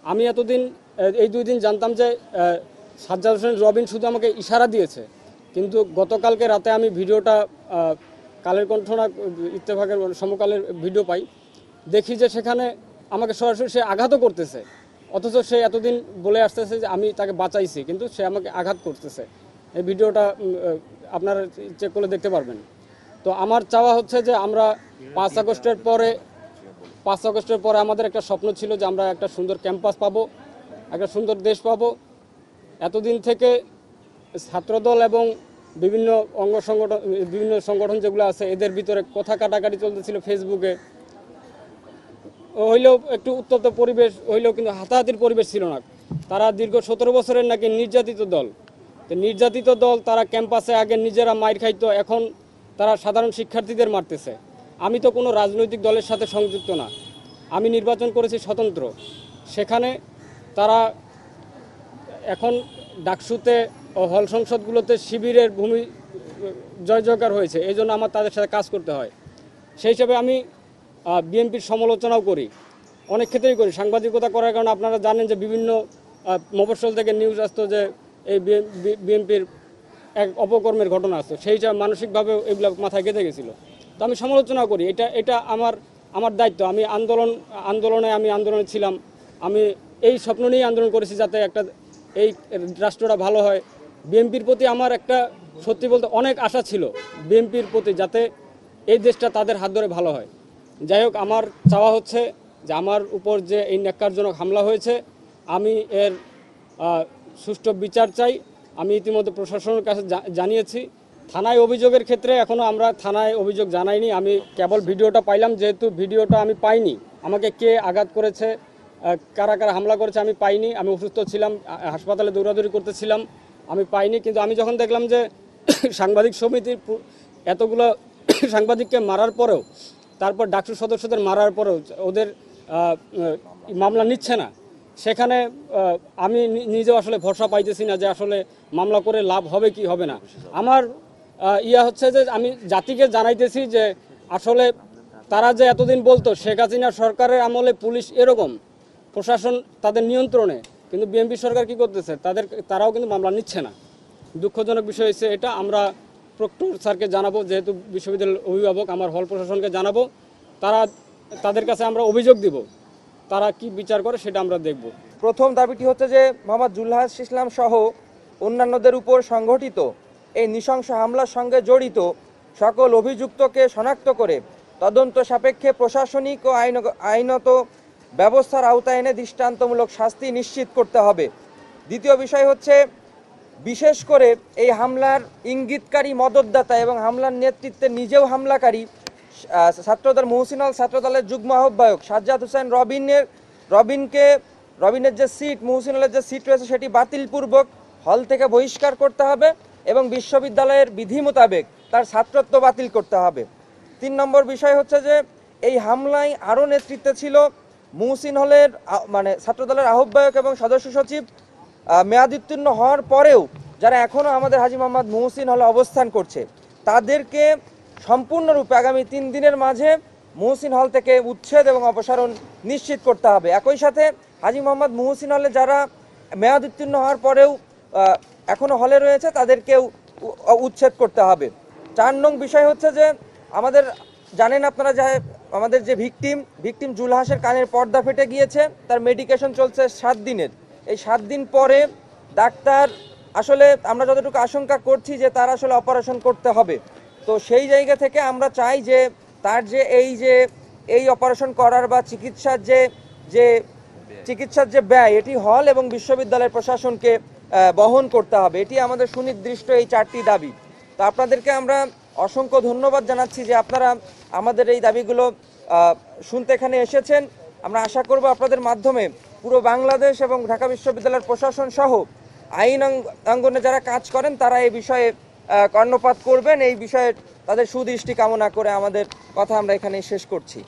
আমি এতদিন এই 2 দিন জানতাম যে সাজ্জাদ হোসেন রবিন শুধু আমাকে ইশারা দিয়েছে, কিন্তু গতকালকে রাতে আমি ভিডিওটা কালের কণ্ঠ না ইত্তেফাকের সমকালের ভিডিও পাই, দেখি যে সেখানে আমাকে সরাসরি সে আঘাতও করতেছে, অথচ সে এতদিন বলে আসতেছে যে আমি তাকে বাঁচাইছি, কিন্তু সে আমাকে আঘাত করতেছে। এই ভিডিওটা আপনারা চেক করে দেখতে পারবেন। তো আমার চাওয়া হচ্ছে যে আমরা 5 আগস্টের পরে আমাদের একটা স্বপ্ন ছিল যে আমরা একটা সুন্দর ক্যাম্পাস পাবো, একটা সুন্দর দেশ পাবো। এতদিন থেকে ছাত্রদল এবং বিভিন্ন বিভিন্ন সংগঠন যেগুলো আছে এদের ভিতরে কথা কাটাকাটি চলতেছিল ফেসবুকে, হইলেও একটু উত্তপ্ত পরিবেশ হইলেও, কিন্তু হাতাহাতির পরিবেশ ছিল না। তারা দীর্ঘ 17 বছরের নাকি নির্যাতিত দল। তো নির্যাতিত দল তারা ক্যাম্পাসে আগে নিজেরা মাইর খাইতো, এখন তারা সাধারণ শিক্ষার্থীদের মারতেছে। আমি তো কোনো রাজনৈতিক দলের সাথে সংযুক্ত না, আমি নির্বাচন করেছি স্বতন্ত্র। সেখানে তারা এখন ডাকসুতে ও হল সংসদগুলোতে শিবিরের ভূমি জয় জয়কার হয়েছে, এই জন্য আমার তাদের সাথে কাজ করতে হয়। সেই হিসাবে আমি বিএনপির সমালোচনাও করি, অনেক ক্ষেত্রেই করি। সাংবাদিকতা করার কারণে আপনারা জানেন যে বিভিন্ন মফস্বল থেকে নিউজ আসতো যে এই বিএনপির এক অপকর্মের ঘটনা আসতো, সেই হিসাবে মানসিকভাবে এগুলো মাথায় গেঁথে গেছিলো। তো আমি সমালোচনা করি, এটা আমার দায়িত্ব। আমি আন্দোলনে ছিলাম, আমি এই স্বপ্ন নিয়েই আন্দোলন করেছি যাতে এই রাষ্ট্রটা ভালো হয়। বিএনপির প্রতি আমার একটা সত্যি বলতে অনেক আশা ছিল বিএনপির প্রতি, যাতে এই দেশটা তাদের হাত ধরে ভালো হয়। যাই হোক, আমার চাওয়া হচ্ছে যে আমার উপর যে এই ন্যাক্কারজনক হামলা হয়েছে, আমি এর সুষ্ঠু বিচার চাই। আমি ইতিমধ্যে প্রশাসনের কাছে জানিয়েছি। থানায় অভিযোগের ক্ষেত্রে এখনও আমরা থানায় অভিযোগ জানাইনি, আমি কেবল ভিডিওটা পাইলাম। যেহেতু ভিডিওটা আমি পাইনি, আমাকে কে আঘাত করেছে, কারা হামলা করেছে আমি পাইনি। আমি অসুস্থ ছিলাম, হাসপাতালে দৌড়াদৌড়ি করতেছিলাম, আমি পাইনি। কিন্তু আমি যখন দেখলাম যে সাংবাদিক সমিতির এতগুলো সাংবাদিককে মারার পরেও, তারপর ডাকসু সদস্যদের মারার পরেও ওদের মামলা নিচ্ছে না, সেখানে আমি নিজেও আসলে ভরসা পাইতেছি না যে আসলে মামলা করে লাভ হবে কি হবে না। আমার হচ্ছে যে আমি জাতিকে জানাইতেছি যে আসলে তারা যে এতদিন বলতো শেখ হাসিনা সরকারের আমলে পুলিশ এরকম, প্রশাসন তাদের নিয়ন্ত্রণে, কিন্তু বিএনপি সরকার কি করতেছে, তারাও কিন্তু মামলা নিচ্ছে না। দুঃখজনক বিষয় হচ্ছে এটা। আমরা প্রক্টর স্যারকে জানাবো, যেহেতু বিশ্ববিদ্যালয়ের অভিভাবক, আমার হল প্রশাসনকে জানাবো, তাদের কাছে আমরা অভিযোগ দিব, তারা কি বিচার করে সেটা আমরা দেখব। প্রথম দাবিটি হচ্ছে যে মোহাম্মদ জুলহাস ইসলাম সহ অন্যান্যদের উপর সংঘটিত এই নৃশংস হামলার সঙ্গে জড়িত সকল অভিযুক্তকে শনাক্ত করে তদন্ত সাপেক্ষে প্রশাসনিক ও আইনত ব্যবস্থার আওতায় এনে দৃষ্টান্তমূলক শাস্তি নিশ্চিত করতে হবে। দ্বিতীয় বিষয় হচ্ছে, বিশেষ করে এই হামলার ইঙ্গিতকারী মদতদাতা এবং হামলার নেতৃত্বে নিজেও হামলাকারী ছাত্রদল মহসিন হল ছাত্রদলের যুগ্ম আহ্বায়ক সাজ্জাদ হোসেন রবিনের যে সিট, মহসিন হলের যে সিট রয়েছে সেটি বাতিলপূর্বক হল থেকে বহিষ্কার করতে হবে এবং বিশ্ববিদ্যালয়ের বিধি মোতাবেক তার ছাত্রত্ব বাতিল করতে হবে। 3 নম্বর বিষয় হচ্ছে যে এই হামলায় আরও নেতৃত্বে ছিল মহসিন হলের ছাত্রদলের আহ্বায়ক এবং সদস্য সচিব মেয়াদোত্তীর্ণ হওয়ার পরেও যারা এখনও আমাদের হাজী মোহাম্মদ মহসিন হলে অবস্থান করছে, তাদেরকে সম্পূর্ণরূপে আগামী 3 দিনের মাঝে মহসিন হল থেকে উচ্ছেদ এবং অপসারণ নিশ্চিত করতে হবে। একই সাথে হাজী মোহাম্মদ মহসিন হলে যারা মেয়াদ উত্তীর্ণ হওয়ার পরেও এখনও হলে রয়েছে, তাদেরকেও উচ্ছেদ করতে হবে। 4 নং বিষয় হচ্ছে যে জানেন আপনারা যে আমাদের যে ভিকটিম জুলহাসের কানের পর্দা ফেটে গিয়েছে, তার মেডিকেশন চলছে 7 দিনের। এই 7 দিন পরে ডাক্তার আসলে আমরা যতটুকু আশঙ্কা করছি যে তার আসলে অপারেশন করতে হবে। তো সেই জায়গা থেকে আমরা চাই যে তার এই অপারেশন করার বা চিকিৎসার যে ব্যয়, এটি হল এবং বিশ্ববিদ্যালয়ের প্রশাসনকে বহন করতে হবে। এটি আমাদের সুনির্দিষ্ট এই 4টি দাবি। তো আপনাদেরকে আমরা অসংখ্য ধন্যবাদ জানাচ্ছি যে আপনারা আমাদের এই দাবিগুলো শুনতে এখানে এসেছেন। আমরা আশা করব আপনাদের মাধ্যমে পুরো বাংলাদেশ এবং ঢাকা বিশ্ববিদ্যালয়ের প্রশাসন সহ আইন অঙ্গনে যারা কাজ করেন তারা এই বিষয়ে কর্ণপাত করবেন। এই বিষয়ে তাদের সুদৃষ্টি কামনা করে আমাদের কথা আমরা এখানেই শেষ করছি।